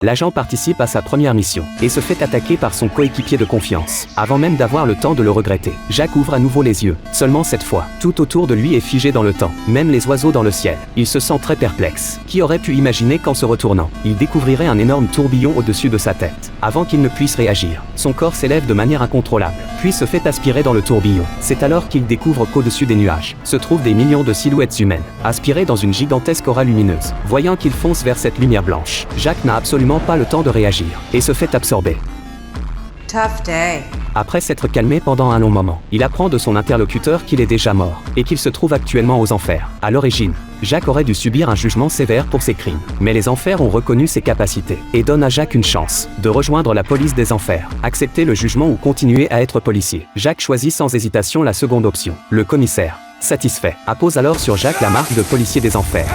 L'agent participe à sa première mission et se fait attaquer par son coéquipier de confiance. Avant même d'avoir le temps de le regretter, Jack ouvre à nouveau les yeux. Seulement cette fois, tout autour de lui est figé dans le temps, même les oiseaux dans le ciel. Il se sent très perplexe. Qui aurait pu imaginer qu'en se retournant, il découvrirait un énorme tourbillon au-dessus de sa tête. Avant qu'il ne puisse réagir, son corps s'élève de manière incontrôlable, puis se fait aspirer dans le tourbillon. C'est alors qu'il découvre qu'au-dessus des nuages se trouvent des millions de silhouettes humaines, aspirées dans une gigantesque aura lumineuse. Voyant qu'il fonce vers cette lumière blanche, Jack n'a absolument pas le temps de réagir et se fait absorber. Tough day. Après s'être calmé pendant un long moment, il apprend de son interlocuteur qu'il est déjà mort et qu'il se trouve actuellement aux enfers. À l'origine, Jack aurait dû subir un jugement sévère pour ses crimes, mais les enfers ont reconnu ses capacités et donnent à Jack une chance de rejoindre la police des enfers, accepter le jugement ou continuer à être policier. Jack choisit sans hésitation la seconde option. Le commissaire, satisfait, appose alors sur Jack la marque de policier des enfers.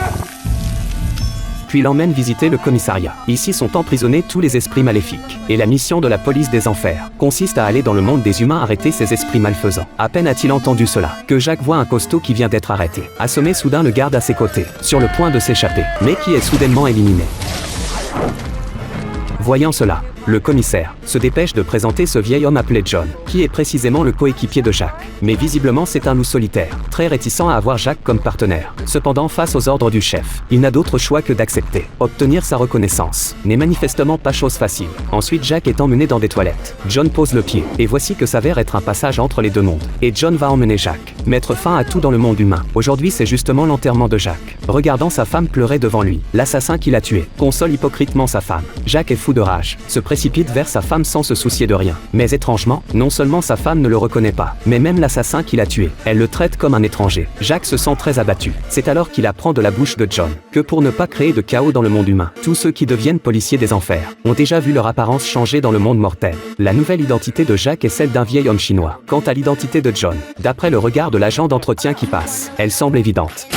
Puis l'emmène visiter le commissariat. Ici sont emprisonnés tous les esprits maléfiques. Et la mission de la police des enfers consiste à aller dans le monde des humains arrêter ces esprits malfaisants. À peine a-t-il entendu cela, que Jack voit un costaud qui vient d'être arrêté. Assommé soudain le garde à ses côtés, sur le point de s'échapper, mais qui est soudainement éliminé. Voyant cela, le commissaire se dépêche de présenter ce vieil homme appelé John, qui est précisément le coéquipier de Jack. Mais visiblement c'est un loup solitaire, très réticent à avoir Jack comme partenaire. Cependant face aux ordres du chef, il n'a d'autre choix que d'accepter. Obtenir sa reconnaissance n'est manifestement pas chose facile. Ensuite Jack est emmené dans des toilettes. John pose le pied, et voici que s'avère être un passage entre les deux mondes. Et John va emmener Jack, mettre fin à tout dans le monde humain. Aujourd'hui c'est justement l'enterrement de Jack. Regardant sa femme pleurer devant lui, l'assassin qui l'a tué console hypocritement sa femme. Jack est fou de rage, se précipite vers sa femme sans se soucier de rien. Mais étrangement, non seulement sa femme ne le reconnaît pas, mais même l'assassin qui l'a tué, elle le traite comme un étranger. Jack se sent très abattu. C'est alors qu'il apprend de la bouche de John que pour ne pas créer de chaos dans le monde humain, tous ceux qui deviennent policiers des enfers ont déjà vu leur apparence changer dans le monde mortel. La nouvelle identité de Jack est celle d'un vieil homme chinois. Quant à l'identité de John, d'après le regard de l'agent d'entretien qui passe, elle semble évidente.